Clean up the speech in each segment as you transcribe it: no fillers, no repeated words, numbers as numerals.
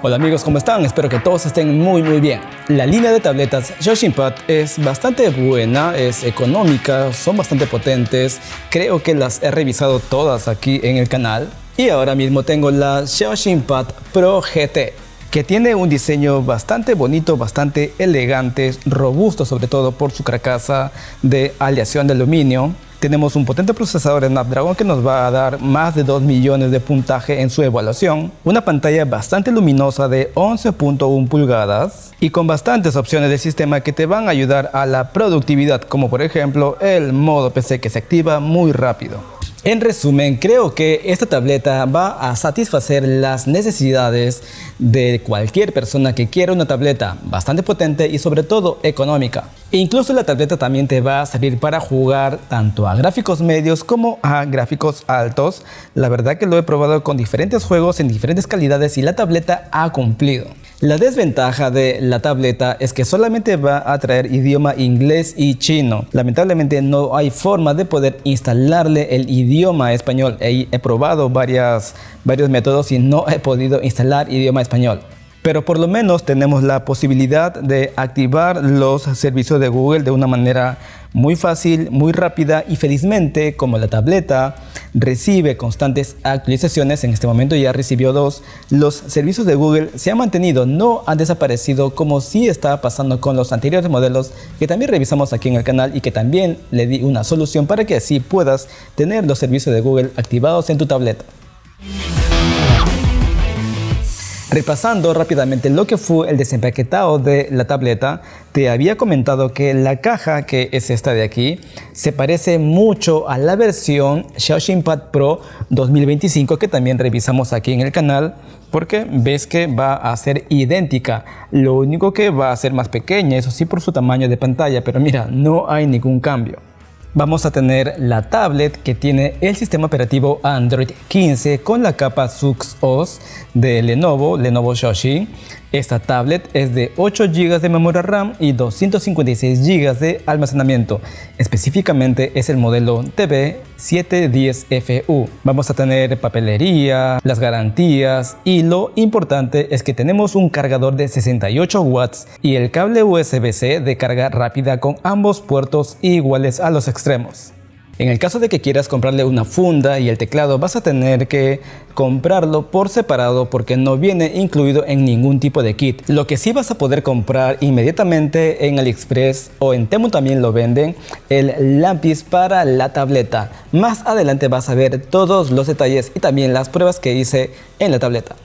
Hola amigos, ¿cómo están? Espero que todos estén muy bien. La línea de tabletas Xiaoxingpad es bastante buena, es económica, son bastante potentes. Creo que las he revisado todas aquí en el canal. Y ahora mismo tengo la Xiaoxingpad Pro GT, que tiene un diseño bastante bonito, bastante elegante, robusto sobre todo por su carcasa de aleación de aluminio. Tenemos un potente procesador Snapdragon que nos va a dar más de 2 millones de puntaje en su evaluación, una pantalla bastante luminosa de 11.1 pulgadas y con bastantes opciones de sistema que te van a ayudar a la productividad, como por ejemplo el modo PC que se activa muy rápido. En resumen, creo que esta tableta va a satisfacer las necesidades de cualquier persona que quiera una tableta bastante potente y sobre todo económica. Incluso la tableta también te va a servir para jugar tanto a gráficos medios como a gráficos altos. La verdad que lo he probado con diferentes juegos en diferentes calidades y la tableta ha cumplido. La desventaja de la tableta es que solamente va a traer idioma inglés y chino. Lamentablemente no hay forma de poder instalarle el idioma español. He probado varios métodos y no he podido instalar idioma español. Pero por lo menos tenemos la posibilidad de activar los servicios de Google de una manera muy fácil, muy rápida y felizmente, como la tableta recibe constantes actualizaciones, en este momento ya recibió 2, los servicios de Google se han mantenido, no han desaparecido como sí estaba pasando con los anteriores modelos que también revisamos aquí en el canal y que también le di una solución para que así puedas tener los servicios de Google activados en tu tableta. Repasando rápidamente lo que fue el desempaquetado de la tableta, te había comentado que la caja, que es esta de aquí, se parece mucho a la versión Xiaoxingpad Pro 2025 que también revisamos aquí en el canal, porque ves que va a ser idéntica. Lo único que va a ser más pequeña, eso sí por su tamaño de pantalla, pero mira, no hay ningún cambio. Vamos a tener la tablet que tiene el sistema operativo Android 15 con la capa SuxOS de Lenovo Xiaoxi. Esta tablet es de 8 GB de memoria RAM y 256 GB de almacenamiento. Específicamente es el modelo TB710FU. Vamos a tener papelería, las garantías y lo importante es que tenemos un cargador de 68 watts y el cable USB-C de carga rápida con ambos puertos iguales a los extremos. En el caso de que quieras comprarle una funda y el teclado, vas a tener que comprarlo por separado porque no viene incluido en ningún tipo de kit. Lo que sí vas a poder comprar inmediatamente en AliExpress o en Temu también lo venden, el lápiz para la tableta. Más adelante vas a ver todos los detalles y también las pruebas que hice en la tableta.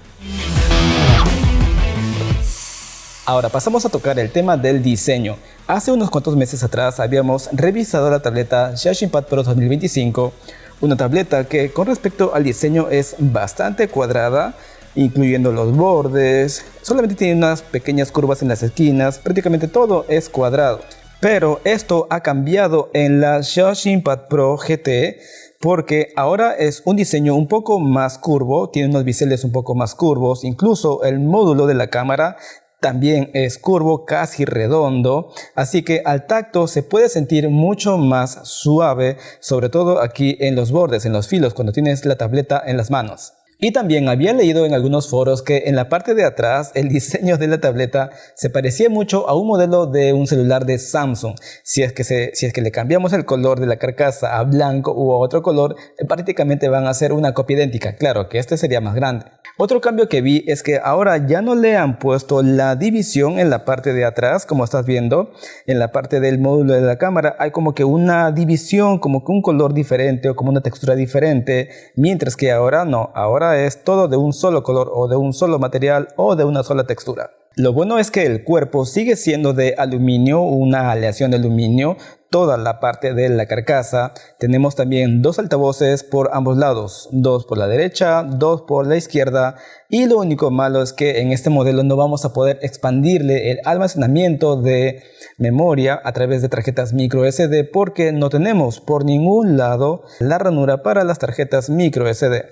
Ahora pasamos a tocar el tema del diseño. Hace unos cuantos meses atrás habíamos revisado la tableta Xiaoxingpad Pro 2025, una tableta que con respecto al diseño es bastante cuadrada, incluyendo los bordes, solamente tiene unas pequeñas curvas en las esquinas, prácticamente todo es cuadrado. Pero esto ha cambiado en la Xiaoxingpad Pro GT porque ahora es un diseño un poco más curvo, tiene unos biseles un poco más curvos, incluso el módulo de la cámara también es curvo, casi redondo, así que al tacto se puede sentir mucho más suave, sobre todo aquí en los bordes, en los filos, cuando tienes la tableta en las manos. Y también había leído en algunos foros que en la parte de atrás el diseño de la tableta se parecía mucho a un modelo de un celular de Samsung. Si es que le cambiamos el color de la carcasa a blanco u a otro color, prácticamente van a ser una copia idéntica. Claro que este sería más grande. Otro cambio que vi es que ahora ya no le han puesto la división en la parte de atrás, como estás viendo. En la parte del módulo de la cámara hay como que una división, como que un color diferente o como una textura diferente, mientras que ahora no, ahora es todo de un solo color o de un solo material o de una sola textura. Lo bueno es que el cuerpo sigue siendo de aluminio, una aleación de aluminio, toda la parte de la carcasa. Tenemos también 2 altavoces por ambos lados, 2 por la derecha, 2 por la izquierda, y lo único malo es que en este modelo no vamos a poder expandirle el almacenamiento de memoria a través de tarjetas micro SD porque no tenemos por ningún lado la ranura para las tarjetas micro SD.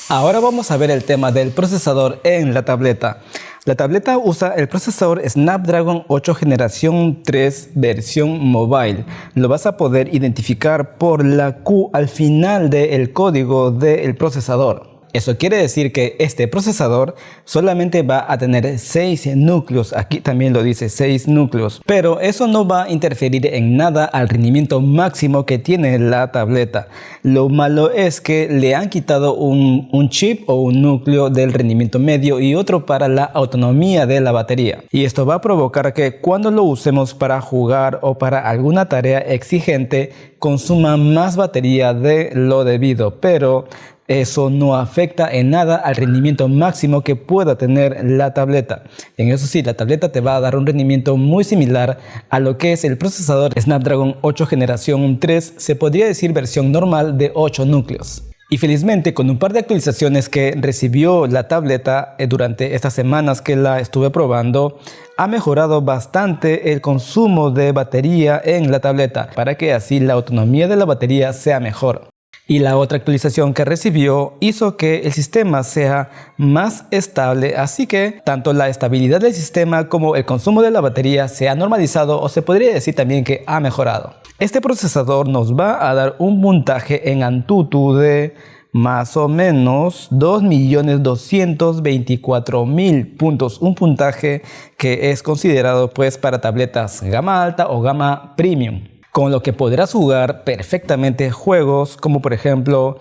Ahora vamos a ver el tema del procesador en la tableta. La tableta usa el procesador Snapdragon 8 generación 3 versión mobile. Lo vas a poder identificar por la Q al final del código del procesador. Eso quiere decir que este procesador solamente va a tener 6 núcleos, aquí también lo dice, 6 núcleos, pero eso no va a interferir en nada al rendimiento máximo que tiene la tableta. Lo malo es que le han quitado un chip o un núcleo del rendimiento medio y otro para la autonomía de la batería, y esto va a provocar que cuando lo usemos para jugar o para alguna tarea exigente consuma más batería de lo debido, pero eso no afecta en nada al rendimiento máximo que pueda tener la tableta. En eso sí, la tableta te va a dar un rendimiento muy similar a lo que es el procesador Snapdragon 8 generación 3, se podría decir versión normal de 8 núcleos. Y felizmente, con un par de actualizaciones que recibió la tableta durante estas semanas que la estuve probando, ha mejorado bastante el consumo de batería en la tableta, para que así la autonomía de la batería sea mejor. Y la otra actualización que recibió hizo que el sistema sea más estable, así que tanto la estabilidad del sistema como el consumo de la batería se ha normalizado, o se podría decir también que ha mejorado. Este procesador nos va a dar un puntaje en Antutu de más o menos 2.224.000 puntos, un puntaje que es considerado pues para tabletas gama alta o gama premium, con lo que podrás jugar perfectamente juegos como por ejemplo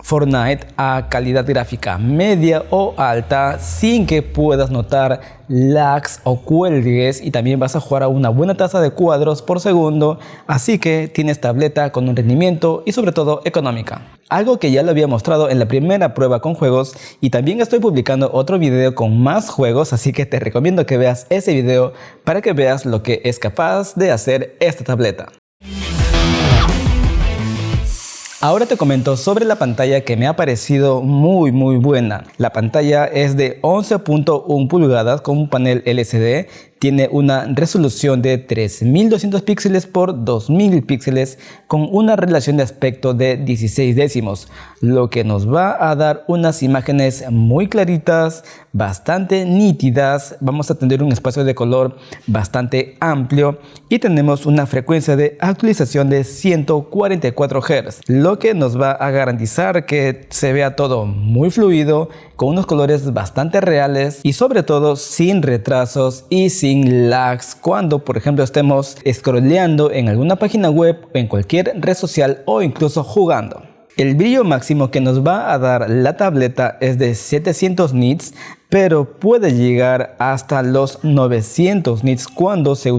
Fortnite a calidad gráfica media o alta sin que puedas notar lags o cuelgues, y también vas a jugar a una buena tasa de cuadros por segundo, así que tienes tableta con un rendimiento y sobre todo económica. Algo que ya lo había mostrado en la primera prueba con juegos, y también estoy publicando otro video con más juegos, así que te recomiendo que veas ese video para que veas lo que es capaz de hacer esta tableta. Ahora te comento sobre la pantalla, que me ha parecido muy buena. La pantalla es de 11.1 pulgadas con un panel LCD. Tiene una resolución de 3200 píxeles por 2000 píxeles con una relación de aspecto de 16 décimos, lo que nos va a dar unas imágenes muy claritas, bastante nítidas. Vamos a tener un espacio de color bastante amplio y tenemos una frecuencia de actualización de 144 Hz, lo que nos va a garantizar que se vea todo muy fluido, con unos colores bastante reales y sobre todo sin retrasos y sin lags cuando por ejemplo estemos scrolleando en alguna página web, en cualquier red social o incluso jugando. El brillo máximo que nos va a dar la tableta es de 700 nits, pero puede llegar hasta los 900 nits cuando se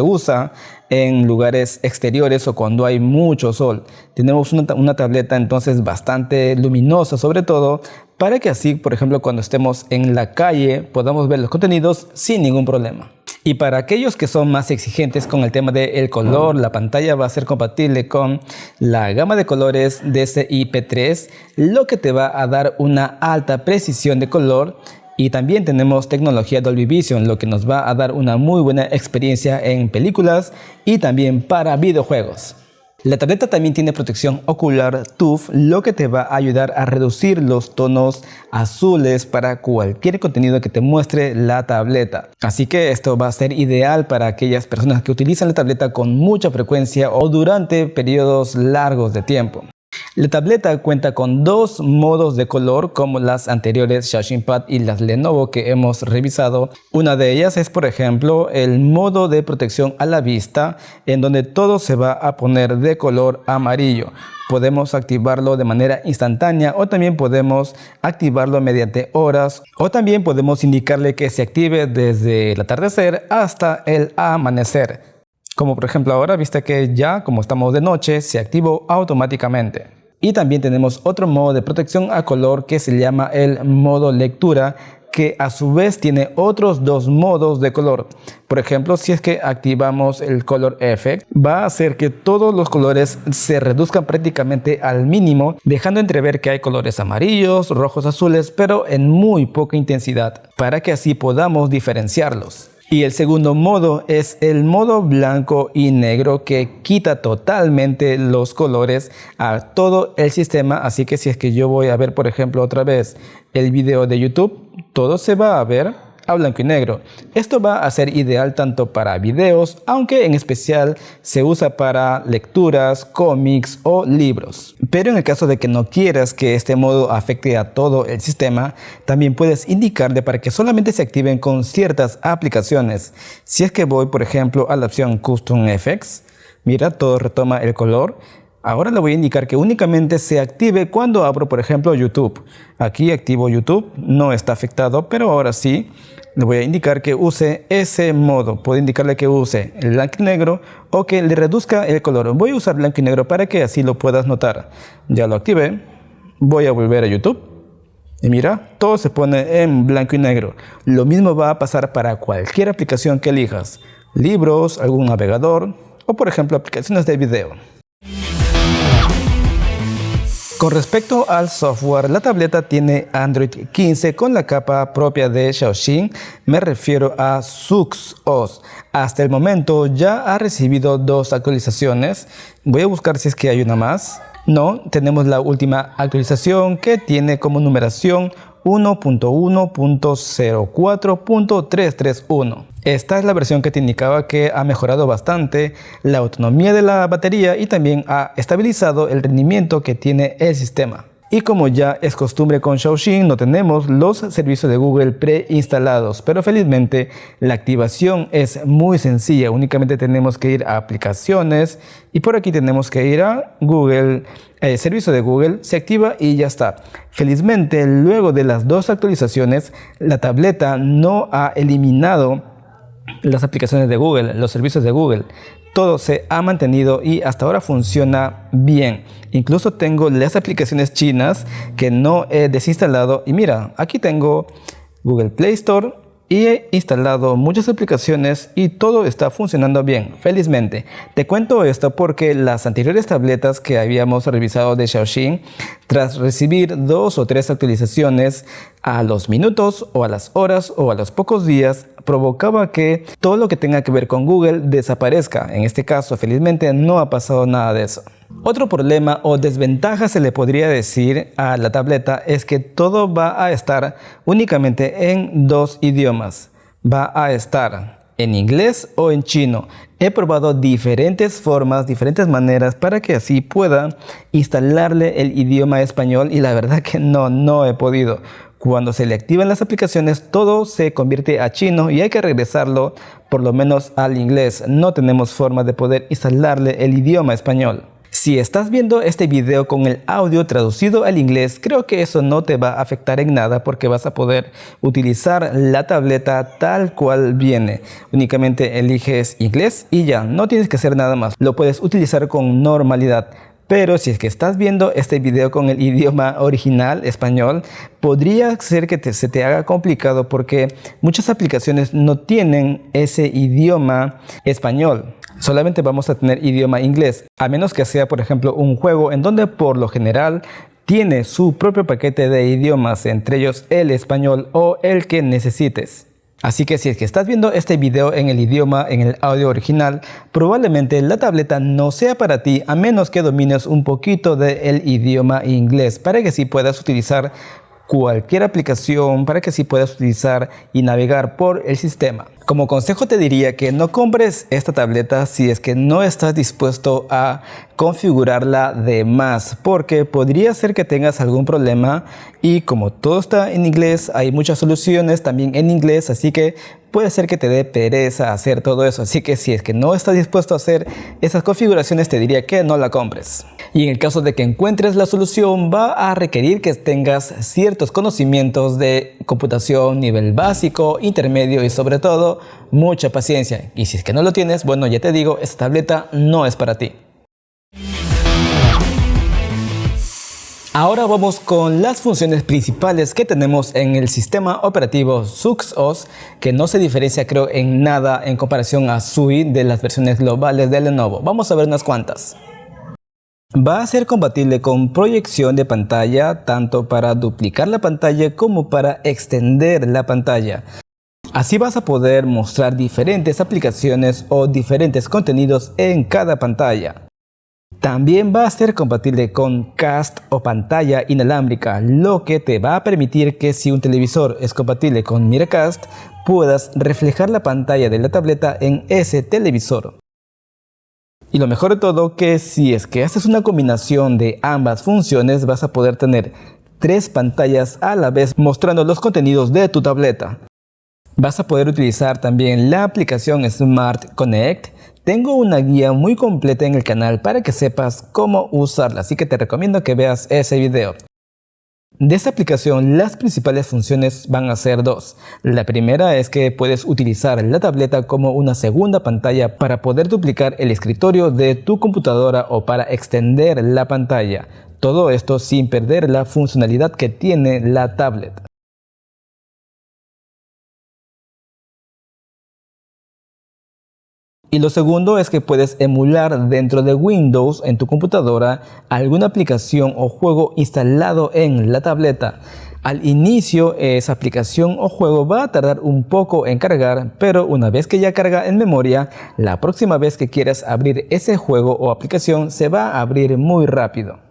usa en lugares exteriores o cuando hay mucho sol. Tenemos una tableta entonces bastante luminosa, sobre todo para que así, por ejemplo, cuando estemos en la calle podamos ver los contenidos sin ningún problema. Y para aquellos que son más exigentes con el tema del color, la pantalla va a ser compatible con la gama de colores DCI-P3, lo que te va a dar una alta precisión de color. Y también tenemos tecnología Dolby Vision, lo que nos va a dar una muy buena experiencia en películas y también para videojuegos. La tableta también tiene protección ocular TUF, lo que te va a ayudar a reducir los tonos azules para cualquier contenido que te muestre la tableta. Así que esto va a ser ideal para aquellas personas que utilizan la tableta con mucha frecuencia o durante periodos largos de tiempo. La tableta cuenta con dos modos de color como las anteriores Xiaoxin-Pad y las Lenovo que hemos revisado. Una de ellas es por ejemplo el modo de protección a la vista, en donde todo se va a poner de color amarillo. Podemos activarlo de manera instantánea o también podemos activarlo mediante horas, o también podemos indicarle que se active desde el atardecer hasta el amanecer. Como por ejemplo ahora, viste que ya como estamos de noche se activó automáticamente. Y también tenemos otro modo de protección a color que se llama el modo lectura, que a su vez tiene otros dos modos de color. Por ejemplo, si es que activamos el Color Effect, va a hacer que todos los colores se reduzcan prácticamente al mínimo, dejando entrever que hay colores amarillos, rojos, azules, pero en muy poca intensidad, para que así podamos diferenciarlos. Y el segundo modo es el modo blanco y negro, que quita totalmente los colores a todo el sistema. Así que si es que yo voy a ver por ejemplo otra vez el video de YouTube, todo se va a ver a blanco y negro. Esto va a ser ideal tanto para videos, aunque en especial se usa para lecturas, cómics o libros. Pero en el caso de que no quieras que este modo afecte a todo el sistema, también puedes indicarle para que solamente se activen con ciertas aplicaciones. Si es que voy, por ejemplo, a la opción Custom Effects, mira, todo retoma el color. Ahora le voy a indicar que únicamente se active cuando abro, por ejemplo, YouTube. Aquí activo YouTube, no está afectado, pero ahora sí le voy a indicar que use ese modo. Puedo indicarle que use el blanco y negro o que le reduzca el color. Voy a usar blanco y negro para que así lo puedas notar. Ya lo activé. Voy a volver a YouTube. Y mira, todo se pone en blanco y negro. Lo mismo va a pasar para cualquier aplicación que elijas. Libros, algún navegador o, por ejemplo, aplicaciones de video. Con respecto al software, la tableta tiene Android 15 con la capa propia de Xiaoxing, me refiero a SuxOS. Hasta el momento ya ha recibido 2 actualizaciones. Voy a buscar si es que hay una más. No, tenemos la última actualización que tiene como numeración 1.1.04.331. Esta es la versión que te indicaba que ha mejorado bastante la autonomía de la batería y también ha estabilizado el rendimiento que tiene el sistema. Y como ya es costumbre con Xiaoxing, no tenemos los servicios de Google preinstalados, pero felizmente la activación es muy sencilla. Únicamente tenemos que ir a aplicaciones y por aquí tenemos que ir a Google, servicio de Google, se activa y ya está. Felizmente, luego de las 2 actualizaciones, la tableta no ha eliminado las aplicaciones de Google, los servicios de Google. Todo se ha mantenido y hasta ahora funciona bien. Incluso tengo las aplicaciones chinas que no he desinstalado. Y mira, aquí tengo Google Play Store y he instalado muchas aplicaciones y todo está funcionando bien, felizmente. Te cuento esto porque las anteriores tabletas que habíamos revisado de Xiaoxing, tras recibir 2 o 3 actualizaciones a los minutos o a las horas o a los pocos días, provocaba que todo lo que tenga que ver con Google desaparezca. En este caso, felizmente, no ha pasado nada de eso. Otro problema o desventaja se le podría decir a la tableta es que todo va a estar únicamente en 2 idiomas. Va a estar en inglés o en chino. He probado diferentes formas, diferentes maneras para que así pueda instalarle el idioma español y la verdad que no he podido. Cuando se le activan las aplicaciones, todo se convierte a chino y hay que regresarlo por lo menos al inglés. No tenemos forma de poder instalarle el idioma español. Si estás viendo este video con el audio traducido al inglés, creo que eso no te va a afectar en nada porque vas a poder utilizar la tableta tal cual viene. Únicamente eliges inglés y ya, no tienes que hacer nada más. Lo puedes utilizar con normalidad. Pero si es que estás viendo este video con el idioma original, español, podría ser que se te haga complicado porque muchas aplicaciones no tienen ese idioma español. Solamente vamos a tener idioma inglés, a menos que sea, por ejemplo, un juego en donde por lo general tiene su propio paquete de idiomas, entre ellos el español o el que necesites. Así que si es que estás viendo este video en el idioma, en el audio original, probablemente la tableta no sea para ti a menos que domines un poquito del idioma inglés para que sí puedas utilizar cualquier aplicación, para que sí puedas utilizar y navegar por el sistema. Como consejo te diría que no compres esta tableta si es que no estás dispuesto a configurarla de más, porque podría ser que tengas algún problema y como todo está en inglés, hay muchas soluciones también en inglés, así que puede ser que te dé pereza hacer todo eso. Así que si es que no estás dispuesto a hacer esas configuraciones, te diría que no la compres. Y en el caso de que encuentres la solución, va a requerir que tengas ciertos conocimientos de computación, nivel básico, intermedio y sobre todo mucha paciencia. Y si es que no lo tienes, bueno, ya te digo, esta tableta no es para ti. Ahora vamos con las funciones principales que tenemos en el sistema operativo SuxOS, que no se diferencia creo en nada en comparación a SUI de las versiones globales de Lenovo. Vamos a ver unas cuantas. Va a ser compatible con proyección de pantalla, tanto para duplicar la pantalla como para extender la pantalla. Así vas a poder mostrar diferentes aplicaciones o diferentes contenidos en cada pantalla. También va a ser compatible con Cast o pantalla inalámbrica, lo que te va a permitir que si un televisor es compatible con Miracast, puedas reflejar la pantalla de la tableta en ese televisor. Y lo mejor de todo, que si es que haces una combinación de ambas funciones, vas a poder tener 3 pantallas a la vez mostrando los contenidos de tu tableta. Vas a poder utilizar también la aplicación Smart Connect. Tengo una guía muy completa en el canal para que sepas cómo usarla, así que te recomiendo que veas ese video. De esta aplicación, las principales funciones van a ser 2. La primera es que puedes utilizar la tableta como una segunda pantalla para poder duplicar el escritorio de tu computadora o para extender la pantalla. Todo esto sin perder la funcionalidad que tiene la tablet. Y lo segundo es que puedes emular dentro de Windows en tu computadora alguna aplicación o juego instalado en la tableta. Al inicio esa aplicación o juego va a tardar un poco en cargar, pero una vez que ya carga en memoria, la próxima vez que quieras abrir ese juego o aplicación se va a abrir muy rápido.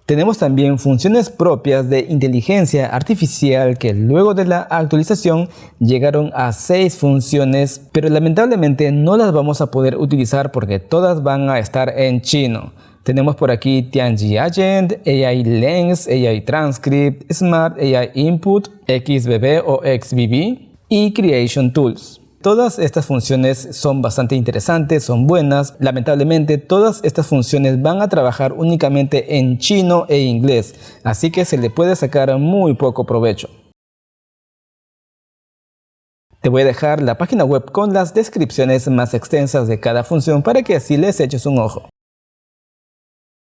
Tenemos también funciones propias de inteligencia artificial que luego de la actualización llegaron a 6 funciones, pero lamentablemente no las vamos a poder utilizar porque todas van a estar en chino. Tenemos por aquí Tianji Agent, AI Lens, AI Transcript, Smart AI Input, XBB o XBB y Creation Tools. Todas estas funciones son bastante interesantes, son buenas. Lamentablemente todas estas funciones van a trabajar únicamente en chino e inglés, así que se le puede sacar muy poco provecho. Te voy a dejar la página web con las descripciones más extensas de cada función para que así les eches un ojo.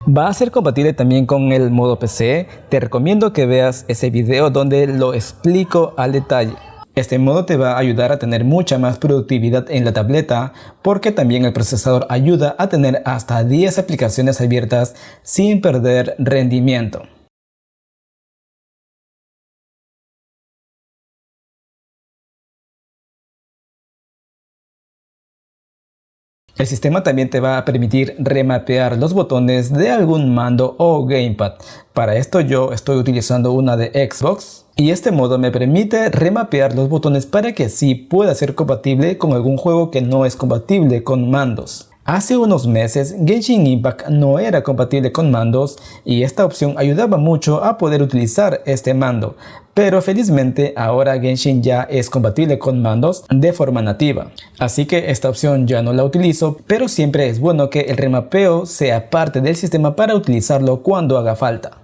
Va a ser compatible también con el modo PC. Te recomiendo que veas ese video donde lo explico al detalle. Este modo te va a ayudar a tener mucha más productividad en la tableta porque también el procesador ayuda a tener hasta 10 aplicaciones abiertas sin perder rendimiento. El sistema también te va a permitir remapear los botones de algún mando o gamepad. Para esto yo estoy utilizando una de Xbox y este modo me permite remapear los botones para que así pueda ser compatible con algún juego que no es compatible con mandos. Hace unos meses Genshin Impact no era compatible con mandos y esta opción ayudaba mucho a poder utilizar este mando, pero felizmente ahora Genshin ya es compatible con mandos de forma nativa, así que esta opción ya no la utilizo, pero siempre es bueno que el remapeo sea parte del sistema para utilizarlo cuando haga falta.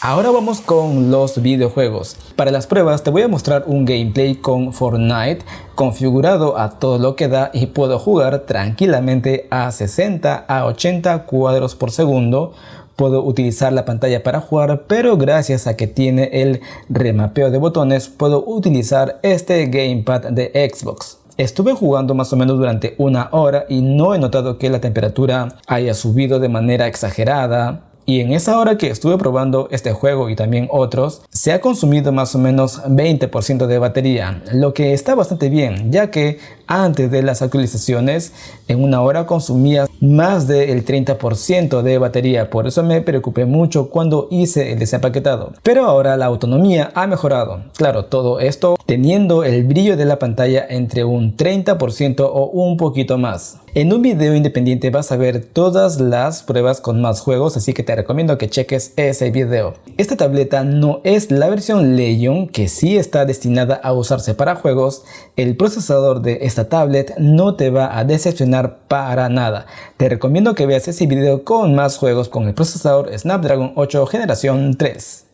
Ahora vamos con los videojuegos. Para las pruebas te voy a mostrar un gameplay con Fortnite configurado a todo lo que da y puedo jugar tranquilamente a 60 a 80 cuadros por segundo. Puedo utilizar la pantalla para jugar, pero gracias a que tiene el remapeo de botones puedo utilizar este gamepad de Xbox. Estuve jugando más o menos durante 1 hora y no he notado que la temperatura haya subido de manera exagerada. Y en esa hora que estuve probando este juego y también otros, se ha consumido más o menos 20% de batería, lo que está bastante bien, ya que antes de las actualizaciones en 1 hora consumía más del 30% de batería, por eso me preocupé mucho cuando hice el desempaquetado. Pero ahora la autonomía ha mejorado, claro, todo esto teniendo el brillo de la pantalla entre un 30% o un poquito más. En un video independiente vas a ver todas las pruebas con más juegos, así que te recomiendo que cheques ese video. Esta tableta no es la versión Legion, que sí está destinada a usarse para juegos. El procesador de esta tablet no te va a decepcionar para nada. Te recomiendo que veas ese video con más juegos con el procesador Snapdragon 8 generación 3.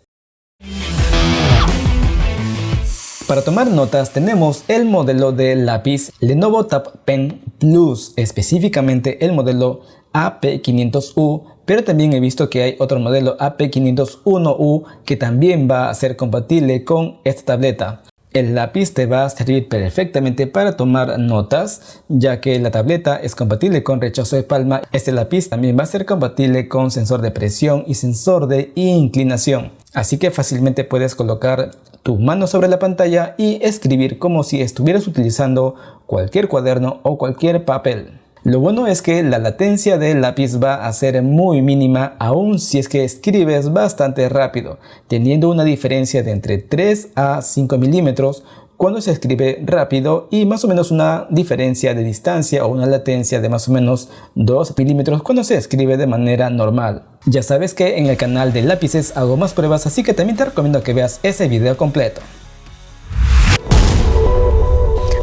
Para tomar notas tenemos el modelo de lápiz Lenovo Tab Pen Plus, específicamente el modelo AP500U, pero también he visto que hay otro modelo AP501U que también va a ser compatible con esta tableta. El lápiz te va a servir perfectamente para tomar notas, ya que la tableta es compatible con rechazo de palma. Este lápiz también va a ser compatible con sensor de presión y sensor de inclinación. Así que fácilmente puedes colocar tu mano sobre la pantalla y escribir como si estuvieras utilizando cualquier cuaderno o cualquier papel. Lo bueno es que la latencia del lápiz va a ser muy mínima, aun si es que escribes bastante rápido, teniendo una diferencia de entre 3 a 5 milímetros cuando se escribe rápido y más o menos una diferencia de distancia o una latencia de más o menos 2 milímetros cuando se escribe de manera normal. Ya sabes que en el canal de lápices hago más pruebas, así que también te recomiendo que veas ese video completo.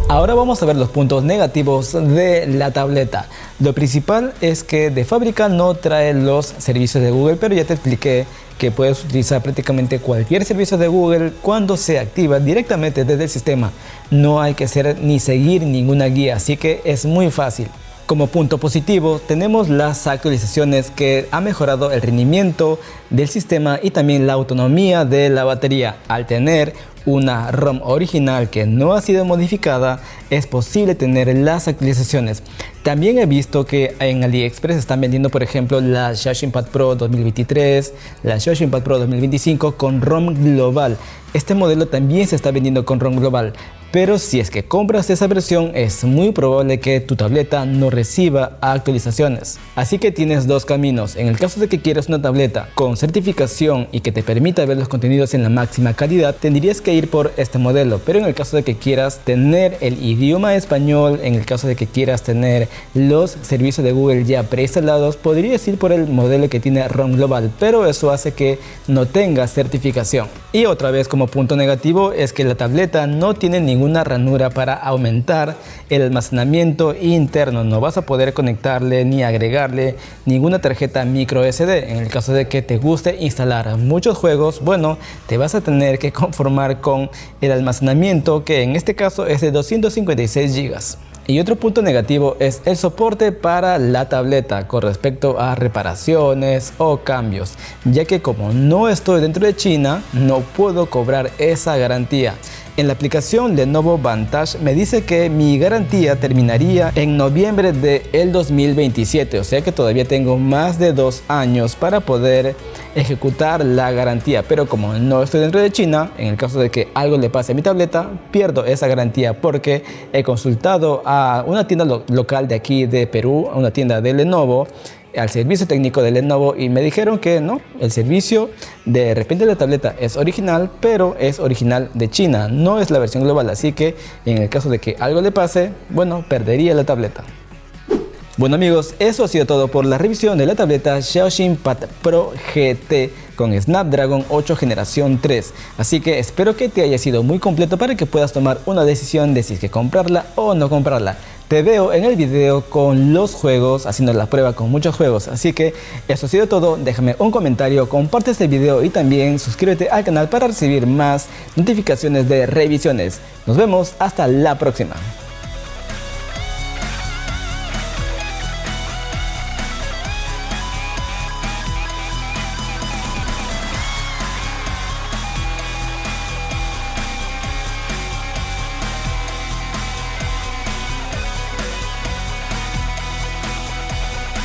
Ahora vamos a ver los puntos negativos de la tableta. Lo principal es que de fábrica no trae los servicios de Google, pero ya te expliqué que puedes utilizar prácticamente cualquier servicio de Google cuando se activa directamente desde el sistema. No hay que hacer ni seguir ninguna guía, así que es muy fácil. Como punto positivo tenemos las actualizaciones que ha mejorado el rendimiento del sistema y también la autonomía de la batería. Al tener una ROM original que no ha sido modificada, es posible tener las actualizaciones. También he visto que en AliExpress están vendiendo, por ejemplo, la Xiaomi Pad Pro 2023, la Xiaomi Pad Pro 2025 con ROM global. Este modelo también se está vendiendo con ROM global. Pero si es que compras esa versión, es muy probable que tu tableta no reciba actualizaciones. Así que tienes dos caminos. En el caso de que quieras una tableta con certificación y que te permita ver los contenidos en la máxima calidad, tendrías que ir por este modelo. Pero en el caso de que quieras tener el idioma español, en el caso de que quieras tener los servicios de Google ya preinstalados, podrías ir por el modelo que tiene ROM global, pero eso hace que no tenga certificación. Y otra vez, como punto negativo, es que la tableta no tiene ninguna ranura para aumentar el almacenamiento interno. No vas a poder conectarle ni agregarle ninguna tarjeta micro SD. En el caso de que te guste instalar muchos juegos, bueno, te vas a tener que conformar con el almacenamiento, que en este caso es de 256 GB. Y otro punto negativo es el soporte para la tableta con respecto a reparaciones o cambios, ya que como no estoy dentro de China, no puedo cobrar esa garantía. En la aplicación Lenovo Vantage me dice que mi garantía terminaría en noviembre del 2027, o sea que todavía tengo más de 2 años para poder ejecutar la garantía, pero como no estoy dentro de China, en el caso de que algo le pase a mi tableta, pierdo esa garantía porque he consultado a una tienda local de aquí de Perú, a una tienda de Lenovo, al servicio técnico de Lenovo, y me dijeron que no, el servicio de repente la tableta es original, pero es original de China, no es la versión global, así que en el caso de que algo le pase, bueno, perdería la tableta. Bueno amigos, eso ha sido todo por la revisión de la tableta Xiaomi Pad Pro GT con Snapdragon 8 generación 3. Así que espero que te haya sido muy completo para que puedas tomar una decisión de si es que comprarla o no comprarla. Te veo en el video con los juegos, haciendo la prueba con muchos juegos. Así que eso ha sido todo. Déjame un comentario, comparte este video y también suscríbete al canal para recibir más notificaciones de revisiones. Nos vemos hasta la próxima.